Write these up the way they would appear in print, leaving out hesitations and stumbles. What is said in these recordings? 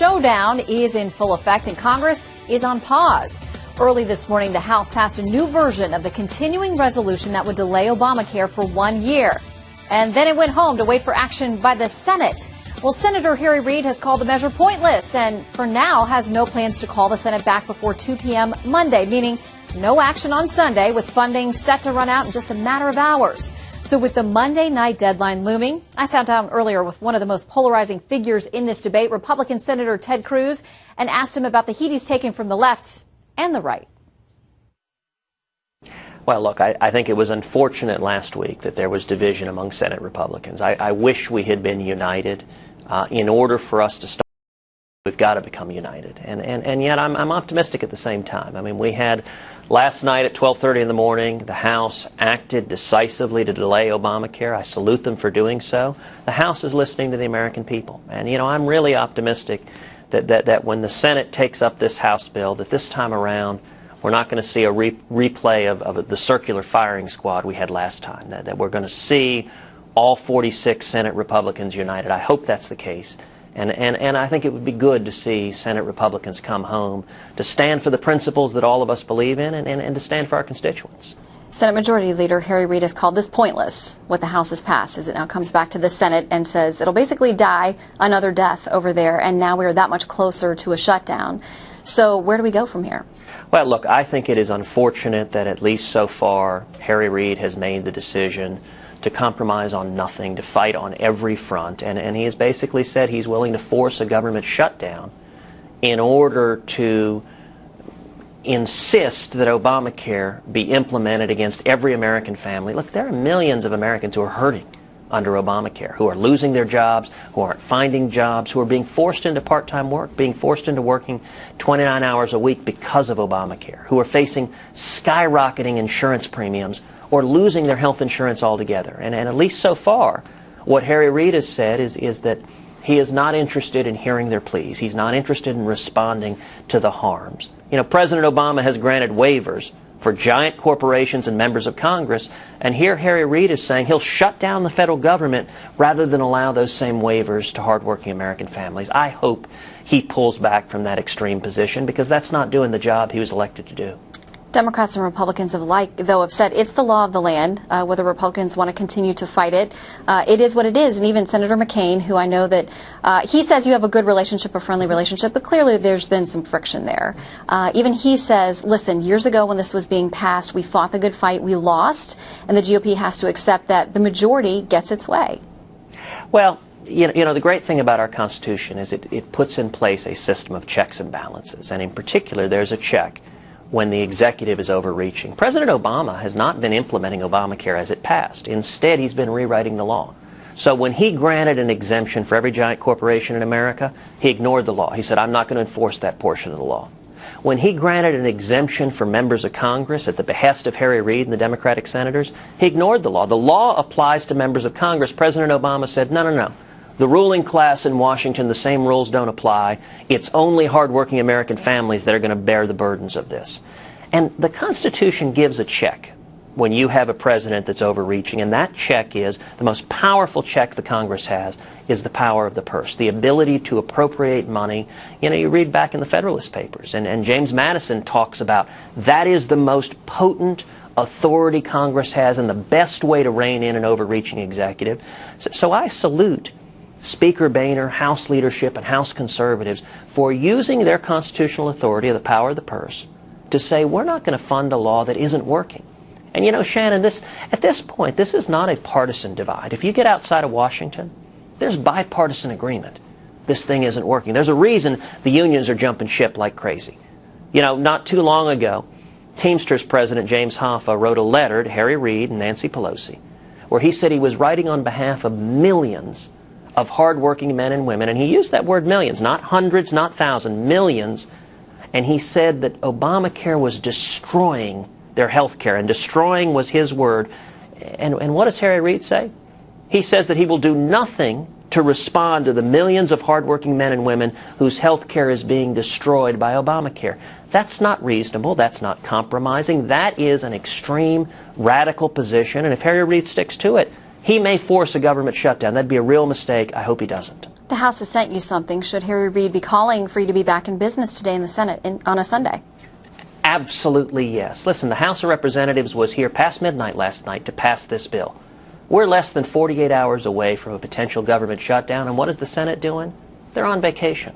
Showdown is in full effect and Congress is on pause. Early this morning, the House passed a new version of the continuing resolution that would delay Obamacare for 1 year. And then it went home to wait for action by the Senate. Well, Senator Harry Reid has called the measure pointless and for now has no plans to call the Senate back before 2 p.m. Monday, meaning no action on Sunday with funding set to run out in just a matter of hours. So with the Monday night deadline looming, I sat down earlier with one of the most polarizing figures in this debate, Republican Senator Ted Cruz, and asked him about the heat he's taken from the left and the right. Well, look, I think it was unfortunate last week that there was division among Senate Republicans. I wish we had been united. In order for us to start, we've got to become united. And yet I'm optimistic at the same time. I mean, we had last night at 12:30 in the morning, the House acted decisively to delay Obamacare. I salute them for doing so. The House is listening to the American people. And, I'm really optimistic that when the Senate takes up this House bill, that this time around, we're not going to see a replay of the circular firing squad we had last time, that we're going to see all 46 Senate Republicans united. I hope that's the case. And I think it would be good to see Senate Republicans come home to stand for the principles that all of us believe in and to stand for our constituents. Senate Majority Leader Harry Reid has called this pointless, what the House has passed, as it now comes back to the Senate and says it'll basically die another death over there, and now we are that much closer to a shutdown. So where do we go from here? Well, look, I think it is unfortunate that at least so far Harry Reid has made the decision to compromise on nothing, to fight on every front, and he has basically said he's willing to force a government shutdown in order to insist that Obamacare be implemented against every American family. Look, there are millions of Americans who are hurting under Obamacare, who are losing their jobs, who aren't finding jobs, who are being forced into part-time work, being forced into working 29 hours a week because of Obamacare, who are facing skyrocketing insurance premiums or losing their health insurance altogether. And at least so far, what Harry Reid has said is that he is not interested in hearing their pleas. He's not interested in responding to the harms. President Obama has granted waivers for giant corporations and members of Congress, and here Harry Reid is saying he'll shut down the federal government rather than allow those same waivers to hardworking American families. I hope he pulls back from that extreme position because that's not doing the job he was elected to do. Democrats and Republicans alike, though, have said it's the law of the land, whether Republicans want to continue to fight it. It is what it is. And even Senator McCain, who I know that he says you have a good relationship, a friendly relationship, but clearly there's been some friction there. Even he says, listen, years ago when this was being passed, we fought the good fight, we lost, and the GOP has to accept that the majority gets its way. Well, the great thing about our Constitution is it puts in place a system of checks and balances. And in particular, there's a check when the executive is overreaching. President Obama has not been implementing Obamacare as it passed. Instead, he's been rewriting the law. So when he granted an exemption for every giant corporation in America, he ignored the law. He said, I'm not going to enforce that portion of the law. When he granted an exemption for members of Congress at the behest of Harry Reid and the Democratic senators, he ignored the law. The law applies to members of Congress. President Obama said, no. The ruling class in Washington, the same rules don't apply. It's only hardworking American families that are going to bear the burdens of this. And the Constitution gives a check when you have a president that's overreaching, and that check is the most powerful check the Congress has, is the power of the purse, the ability to appropriate money. You read back in the Federalist Papers, and James Madison talks about that is the most potent authority Congress has and the best way to rein in an overreaching executive. So I salute Speaker Boehner, House leadership, and House conservatives for using their constitutional authority, the power of the purse, to say we're not going to fund a law that isn't working. And Shannon, at this point, this is not a partisan divide. If you get outside of Washington, there's bipartisan agreement. This thing isn't working. There's a reason the unions are jumping ship like crazy. Not too long ago, Teamsters President James Hoffa wrote a letter to Harry Reid and Nancy Pelosi where he said he was writing on behalf of millions of hardworking men and women, and he used that word millions, not hundreds, not thousands, millions, and he said that Obamacare was destroying their health care, and destroying was his word. And what does Harry Reid say? He says that he will do nothing to respond to the millions of hardworking men and women whose health care is being destroyed by Obamacare. That's not reasonable. That's not compromising. That is an extreme, radical position, and if Harry Reid sticks to it, he may force a government shutdown. That'd be a real mistake. I hope he doesn't. The House has sent you something. Should Harry Reid be calling for you to be back in business today in the Senate on a Sunday? Absolutely yes. Listen, the House of Representatives was here past midnight last night to pass this bill. We're less than 48 hours away from a potential government shutdown, and what is the Senate doing? They're on vacation.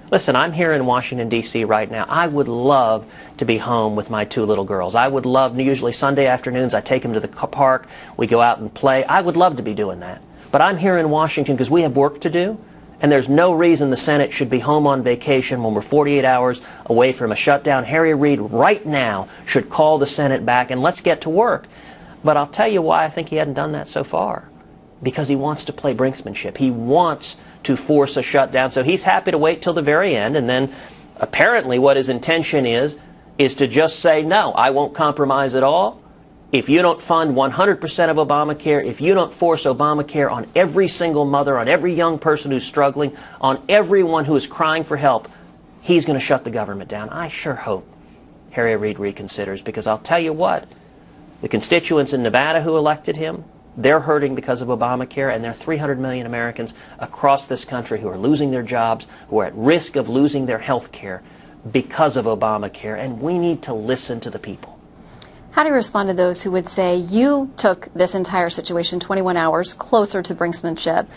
Listen, I'm here in Washington, D.C. right now. I would love to be home with my 2 little girls. I would love, usually Sunday afternoons, I take them to the park, we go out and play. I would love to be doing that. But I'm here in Washington because we have work to do, and there's no reason the Senate should be home on vacation when we're 48 hours away from a shutdown. Harry Reid right now should call the Senate back, and let's get to work. But I'll tell you why I think he hadn't done that so far. Because he wants to play brinksmanship. He wants to force a shutdown. So he's happy to wait till the very end, and then apparently what his intention is to just say, no, I won't compromise at all. If you don't fund 100% of Obamacare, if you don't force Obamacare on every single mother, on every young person who's struggling, on everyone who is crying for help, he's going to shut the government down. I sure hope Harry Reid reconsiders, because I'll tell you what, the constituents in Nevada who elected him, they're hurting because of Obamacare, and there are 300 million Americans across this country who are losing their jobs, who are at risk of losing their health care because of Obamacare, and we need to listen to the people. How do you respond to those who would say you took this entire situation 21 hours closer to brinksmanship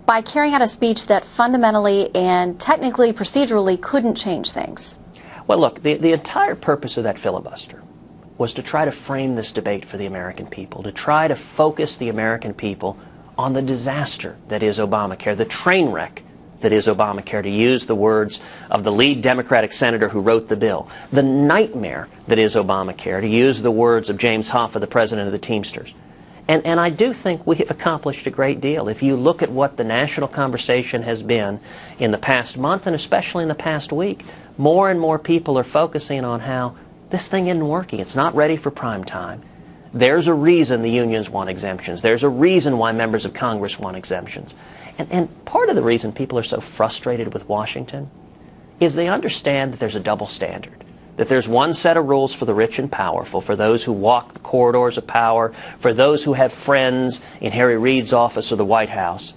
by carrying out a speech that fundamentally and technically, procedurally couldn't change things? Well, look, the entire purpose of that filibuster was to try to frame this debate for the American people, to try to focus the American people on the disaster that is Obamacare, the train wreck that is Obamacare, to use the words of the lead Democratic senator who wrote the bill, the nightmare that is Obamacare, to use the words of James Hoffa, the president of the Teamsters. And I do think we have accomplished a great deal. If you look at what the national conversation has been in the past month, and especially in the past week, more and more people are focusing on how this thing isn't working. It's not ready for prime time. There's a reason the unions want exemptions. There's a reason why members of Congress want exemptions. And part of the reason people are so frustrated with Washington is they understand that there's a double standard, that there's one set of rules for the rich and powerful, for those who walk the corridors of power, for those who have friends in Harry Reid's office or the White House,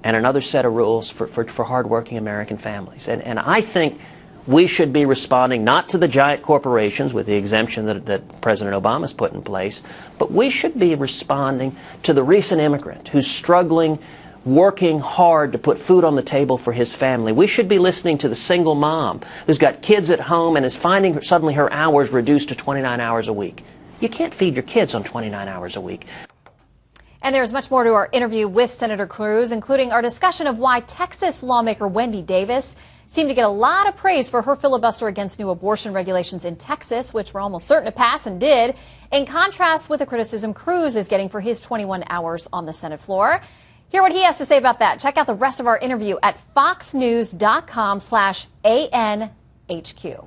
and another set of rules for hardworking American families. And I think we should be responding not to the giant corporations with the exemption that President Obama's put in place, but we should be responding to the recent immigrant who's struggling, working hard to put food on the table for his family. We should be listening to the single mom who's got kids at home and is finding suddenly her hours reduced to 29 hours a week. You can't feed your kids on 29 hours a week. And there's much more to our interview with Senator Cruz, including our discussion of why Texas lawmaker Wendy Davis seemed to get a lot of praise for her filibuster against new abortion regulations in Texas, which were almost certain to pass and did, in contrast with the criticism Cruz is getting for his 21 hours on the Senate floor. Hear what he has to say about that. Check out the rest of our interview at foxnews.com/ANHQ.